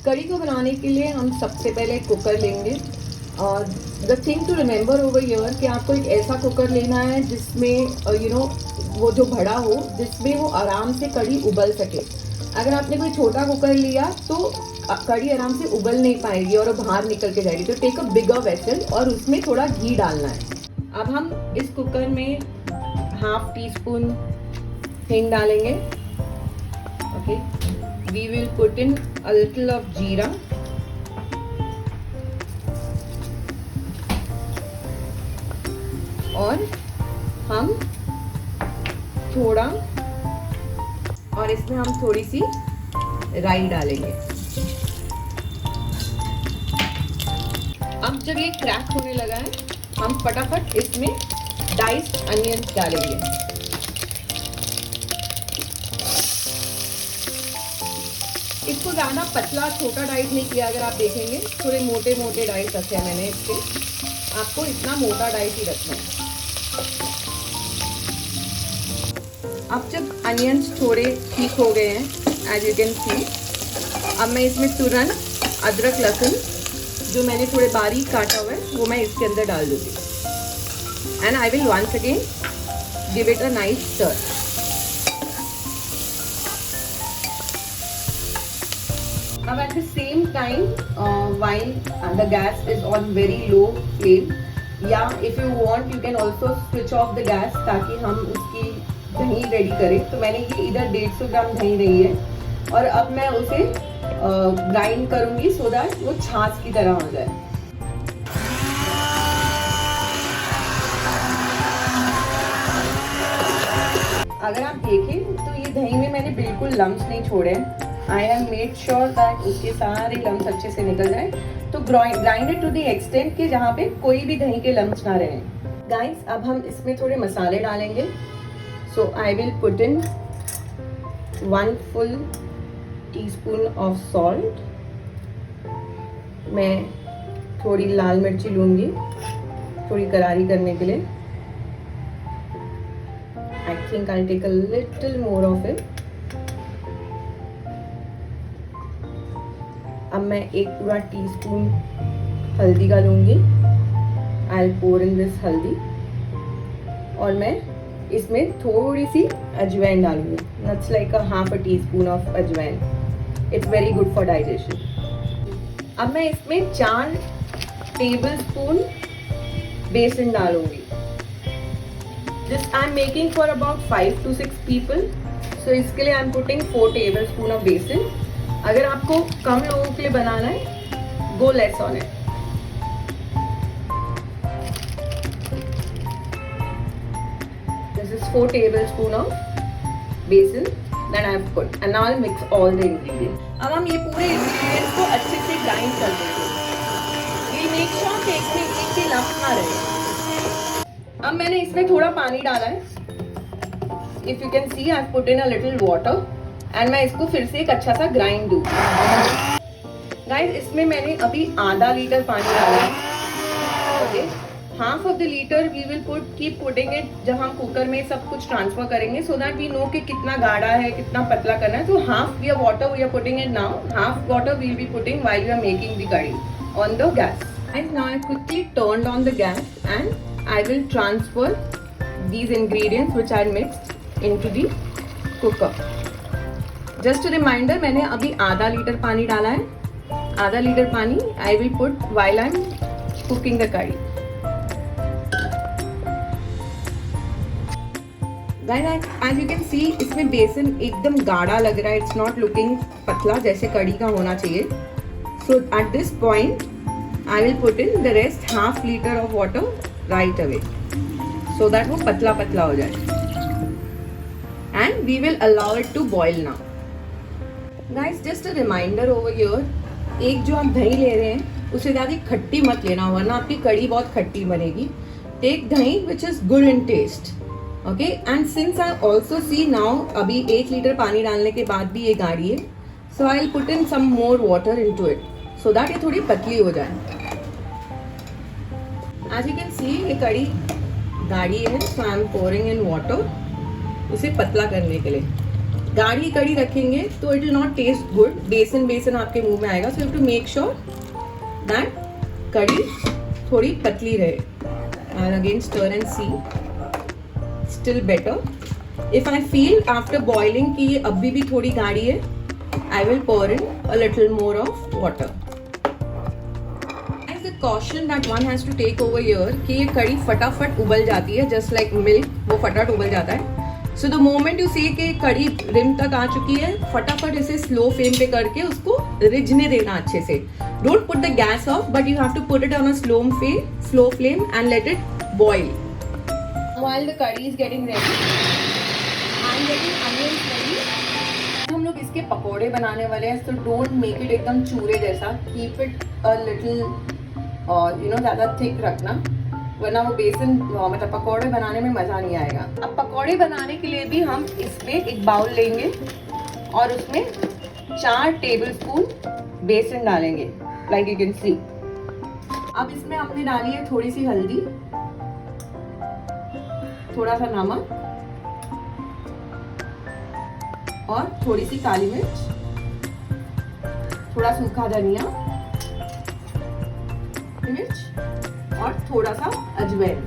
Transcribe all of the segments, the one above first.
कड़ी को बनाने के लिए हम सबसे पहले कुकर लेंगे और the thing to remember over here कि आपको एक ऐसा कुकर लेना है जिसमें वो जो बड़ा हो, जिसमें वो आराम से कड़ी उबल सके। अगर आपने कोई छोटा कुकर लिया तो कड़ी आराम से उबल नहीं पाएगी और वो बाहर निकल के जाएगी। तो टेक अ बिगर वेसल और उसमें थोड़ा घी डालना है। अब हम इस कुकर में हाफ टी स्पून हिंग डालेंगे। Okay, we will put in a little of jeera, और हम थोड़ा, और इसमें हम थोड़ी सी राई डालेंगे। अब जब ये क्रैक होने लगा है, हम फटाफट इसमें डाइस्ड अनियंस डालेंगे। इसको ज़्यादा पतला छोटा डाइस नहीं किया, अगर आप देखेंगे थोड़े मोटे मोटे डाइस रखे हैं मैंने इसके। आपको इतना मोटा डाइस ही रखना है। अब जब अनियंस थोड़े ठीक हो गए हैं, एज यू कैन सी, अब मैं इसमें तुरंत अदरक लहसुन जो मैंने थोड़े बारीक काटा हुआ है वो मैं इसके अंदर डाल दूँगी। And I will once again give it a nice stir. अब at the same time, while the gas is on very low flame, या if you want you can also switch off the gas ताकि हम उसकी दही ready करें। तो मैंने ये इधर 150 ग्राम दही रही है और अब मैं उसे ग्राइंड करूंगी सो दैट वो छाछ की तरह हो जाए। अगर आप देखें तो ये दही में मैंने बिल्कुल लम्स नहीं छोड़े हैं। I have made sure that उसके सारे लम्स अच्छे से निकल जाए। तो grind it to the extent कि जहाँ पे कोई भी दही के लम्स ना रहे। गाइस, अब हम इसमें थोड़े मसाले डालेंगे। So I will put in 1 full teaspoon of salt. मैं थोड़ी लाल मिर्ची लूँगी थोड़ी करारी करने के लिए। I think I'll take a little more of it. अब मैं एक पूरा टीस्पून हल्दी का लूँगी। I'll pour in this हल्दी और मैं इसमें थोड़ी सी अजवाइन डालूँगी। That's like a half a teaspoon of अजवाइन. It's very good for digestion. अब मैं इसमें 4 टेबलस्पून बेसन डालूँगी। This I'm making for about 5 to 6 people. So इसके लिए I'm putting 4 tablespoon of बेसन। अगर आपको कम लोगों के लिए बनाना है, go less on it. This is 4 tablespoon of बेसन that I have put. And now I'll mix all the ingredients. अब हम ये पूरे ingredients को अच्छे से grind कर देंगे। We'll make sure कि इसमें एक भी lump ना रहे। अब मैंने इसमें थोड़ा पानी डाला है। If you can see, I've put in a little water and मैं इसको फिर से एक अच्छा सा ग्राइंड दूँ। गाइस, इसमें मैंने अभी आधा लीटर पानी डाला है। Okay, half of the litre we will keep putting it जब हम कुकर में सब कुछ ट्रांसफर करेंगे, सो दैट वी नो कि कितना गाढ़ा है कितना पतला करना है। तो half we water we are putting it now, half water we will be putting while we are making the kadhi on the gas. And now I quickly turned on the gas and I will transfer these ingredients which I mixed into the cooker. Just a reminder, मैंने अभी आधा litre पानी डाला है। आधा litre पानी I will put while I'm cooking the curry. Guys, as you can see, इसमें बेसन एकदम गाढ़ा लग रहा है। It's not looking पतला जैसे कड़ी का होना चाहिए। So at this point, I will put in the rest half liter of water right away, so that वो पतला पतला हो जाए। And we will allow it to boil now. Guys, just a reminder over here, एक जो आप दही ले रहे हैं उसे ज़्यादा खट्टी मत लेना, वरना आपकी कड़ी बहुत खट्टी बनेगी। Take दही which is good in taste. Okay, and since I also see now अभी 1 लीटर पानी डालने के बाद भी ये गाढ़ी है, so I'll put in some more water into it, so that ये थोड़ी पतली हो जाए। As you can see, ये कड़ी गाढ़ी है, so I am pouring in water उसे पतला करने के लिए। गाढ़ी कड़ी रखेंगे तो it will not taste good, बेसन आपके मुंह में आएगा. So you have to make sure that कड़ी थोड़ी पतली रहे. And again stir and see, still better. If I feel after boiling कि ये अभी भी थोड़ी गाढ़ी है, I will pour in a little more of water. And the caution that one has to take over here कि ये कड़ी फटाफट उबल जाती है, just like milk, वो फटाफट उबल जाता है. So the moment you say कि कड़ी रिम तक आ चुकी है, फटाफट इसे स्लो फ्लेम पे करके उसको रिझने देना अच्छे से. Don't put the gas off, but you have to put it on a slow flame and let it boil. While the curry is getting ready, I'm getting onions ready. हम लोग इसके पकोड़े बनाने वाले हैं, तो डोंट मेक इट एकदम चूरे जैसा. कीप इट अ लिटिल ज़्यादा थिक रखना, वरना वो बेसन मतलब पकोड़े बनाने में मज़ा नहीं आएगा. अब पकोड़े बनाने के लिए भी हम इसमें एक बाउल लेंगे और उसमें 4 टेबलस्पून बेसन डालेंगे, लाइक यू कैन सी. अब इसमें हमने डाली है थोड़ी सी हल्दी, थोड़ा सा नमक और थोड़ी सी काली मिर्च, थोड़ा सूखा धनिया मिर्च और थोड़ा सा अजवाइन.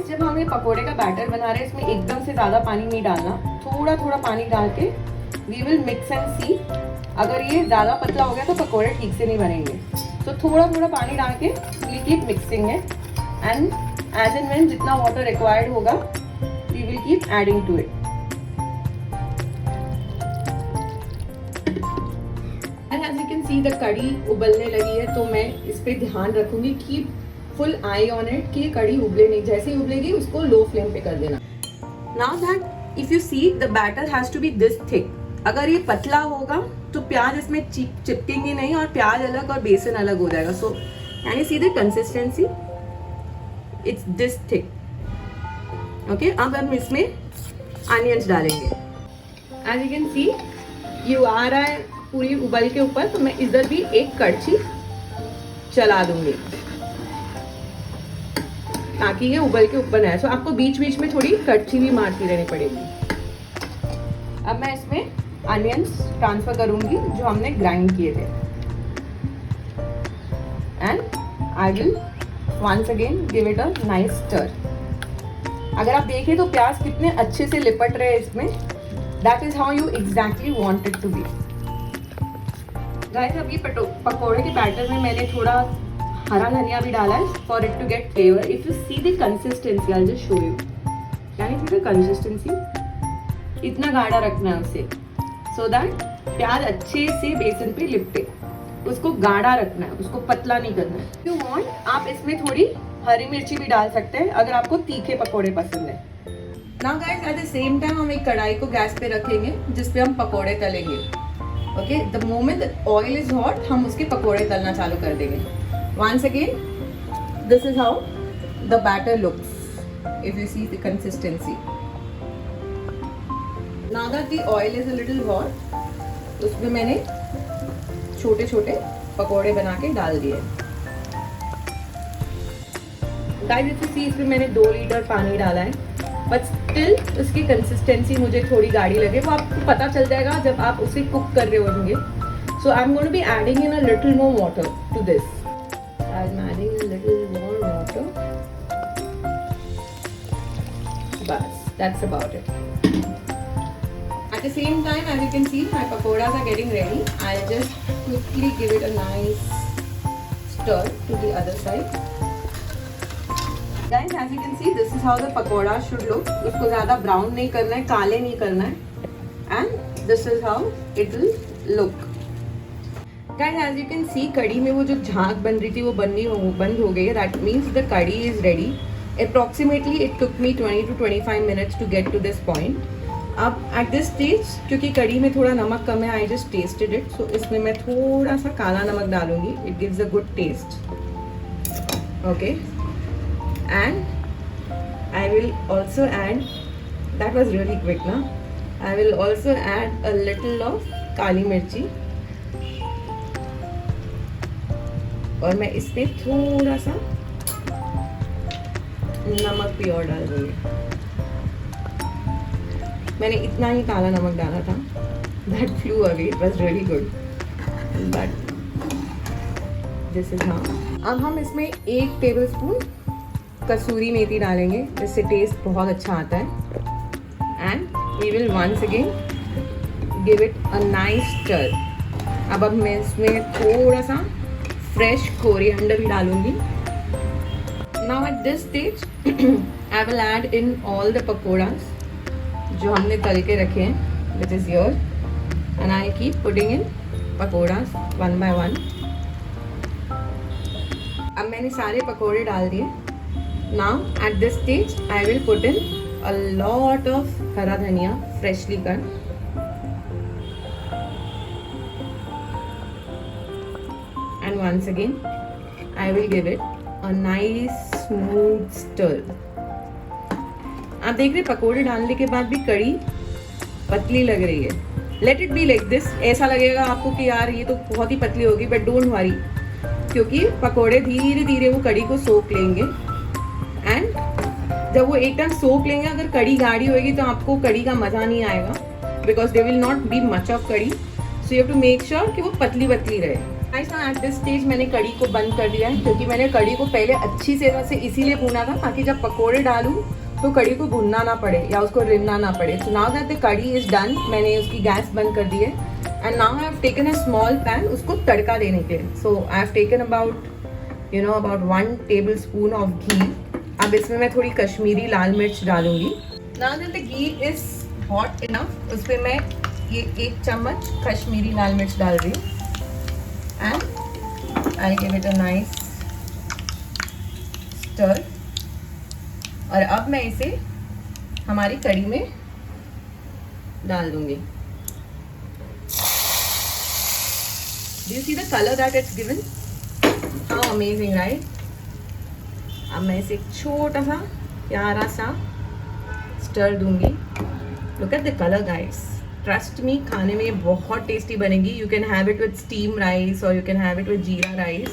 जब हम ये पकोड़े का बैटर बना रहे हैं, इसमें एकदम से ज़्यादा पानी नहीं डालना, थोड़ा थोड़ा पानी डाल के वी विल मिक्स एंड सी. अगर ये ज़्यादा पतला हो गया तो पकोड़े ठीक से नहीं बनेंगे. तो थोड़ा थोड़ा पानी डाल के वी कीप मिक्सिंग है, एंड एज एंड व्हेन जितना वाटर रिक्वायर्ड होगा we will keep adding to it. See the कड़ी उबलने लगी है, तो मैं इस पे ध्यान रखूंगी कि फुल आई ऑन इट कि कड़ी उबले नहीं. जैसे ही उबलेगी उसको लो फ्लेम पे कर देना. Now that if you see the batter has to be this thick. अगर ये पतला होगा तो प्याज इसमें चिपकेंगे नहीं और प्याज अलग और बेसन अलग हो जाएगा. So can you see the consistency, it's this thick. Okay, अब हम इसमें अनियंस डालेंगे. एज यू कैन सी ये आ रहा है पूरी उबल के ऊपर, तो मैं इधर भी एक कड़छी चला दूंगी ताकि ये उबल के ऊपर आए. सो आपको बीच बीच में थोड़ी कड़छी भी मारती रहनी पड़ेगी. अब मैं इसमें अनियंस ट्रांसफर करूंगी जो हमने ग्राइंड किए थे, and I will once again give it a nice stir. अगर आप देखें तो प्याज कितने अच्छे से लिपट रहे हैं इसमें. That is how you exactly want it to be. Guys, अब ये पकोड़े के बैटर में मैंने थोड़ा हरा धनिया भी डाला है for it to get flavour. If you see the consistency, I will just show you. Can you see the consistency? इतना गाढ़ा रखना है उसे, सो दैट प्याज अच्छे से बेसन पे लिपटे. उसको गाढ़ा रखना है, उसको पतला नहीं करना है. यू वांट आप इसमें थोड़ी हरी मिर्ची भी डाल सकते हैं अगर आपको तीखे पकोड़े पसंद है. Now guys, at the same time हम एक कढ़ाई को गैस पे रखेंगे जिसपे हम पकोड़े तलेंगे. Okay, the moment the oil is hot हम उसके पकोड़े तलना चालू कर देंगे. Once again, this is how the batter looks if you see the consistency. Now that the oil is a little hot, उसमें मैंने छोटे छोटे पकोड़े बना के डाल दिए. गाइस, इफ यू सी इसमें मैंने 2 लीटर पानी डाला है, बट स्टिल उसकी कंसिस्टेंसी मुझे थोड़ी गाढ़ी लगे. वो आपको पता चल जाएगा जब आप उसे कुक कर रहे होंगे. So I am going to be adding in a little more water to this. I am adding a little more water. बस, that's about it. At the same time, as you can see, my pakoras are getting ready. I'll just quickly give it a nice stir to the other side. Guys, as you can see, this is how the pakoda should look. उसको ज़्यादा brown नहीं करना है, काले नहीं करना है. And this is how it will look. Guys, as you can see, कड़ी में वो जो झाग बन रही थी वो बंद हो गई है. That means the curry is ready. Approximately it took me 20 to 25 minutes to get to this point. अब at this stage, क्योंकि कड़ी में थोड़ा नमक कम है, I just tasted it. So इसमें मैं थोड़ा सा काला नमक डालूंगी. It gives a good taste. Okay. And I will also add, that was really quick na, I will also add a little of काली मिर्ची, और मैं इसमें थोड़ा सा नमक भी और डाल दूँगी. मैंने इतना ही काला नमक डाला था. that flew away. It was really good. But this is how. अब हम इसमें 1 टेबलस्पून कसूरी मेथी डालेंगे, जिससे टेस्ट बहुत अच्छा आता है. And we will once again give it a nice stir. अब मैं इसमें थोड़ा सा फ्रेश कोरिएंडर भी डालूंगी. Now at this stage I will add in all the pakoras जो हमने तल के रखे हैं, which is your, and I keep putting in pakoras one by one. अब मैंने सारे पकौड़े डाल दिए. Now at this stage I will put in a lot of हरा धनिया freshly cut. And once again I will give it a nice smooth stir. आप देख रहे पकोड़े डालने के बाद भी कड़ी पतली लग रही है. Let it be like this. ऐसा लगेगा आपको कि यार ये तो बहुत ही पतली होगी, बट डोंट वरी, क्योंकि पकोड़े धीरे धीरे वो कड़ी को सोख लेंगे. एंड जब वो एक टाइम सोख लेंगे, अगर कड़ी गाढ़ी होगी तो आपको कड़ी का मज़ा नहीं आएगा, because they will not be much of kadhi. So you have to make sure कि वो पतली पतली रहे. एट दिस स्टेज मैंने कड़ी को बंद कर दिया है, क्योंकि मैंने कड़ी को पहले अच्छी से इसीलिए भूना था ताकि जब पकोड़े डालूं तो कड़ी को भूनना ना पड़े या उसको रिनना ना पड़े. So now that the kadhi is done, मैंने उसकी गैस बंद कर दी है. And now I have taken a small pan उसको तड़का देने के लिए. So I have taken about 1 tablespoon of ghee. अब इसमें मैं थोड़ी कश्मीरी लाल मिर्च डालूंगी. Now that the ghee is hot enough, उस पर मैं ये 1 चम्मच कश्मीरी लाल मिर्च डाल रही हूँ. And I'll give it a nice stir. और अब मैं इसे हमारी कड़ी में डाल दूंगी. Do you see the color that it's given? How amazing, right? अब मैं इसे एक छोटा सा प्यारा सा स्टर दूंगी. Look at the color, guys. Trust me, खाने में ये बहुत टेस्टी बनेगी. You can have it with steam rice और you can have it with jeera rice.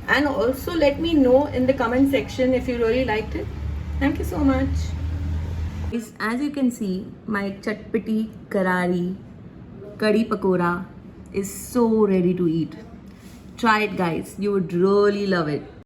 And also let me know in the comment section if you really liked it. Thank you so much. As you can see my चटपटी करारी कड़ी pakora is so ready to eat. Try it, guys. You would really love it.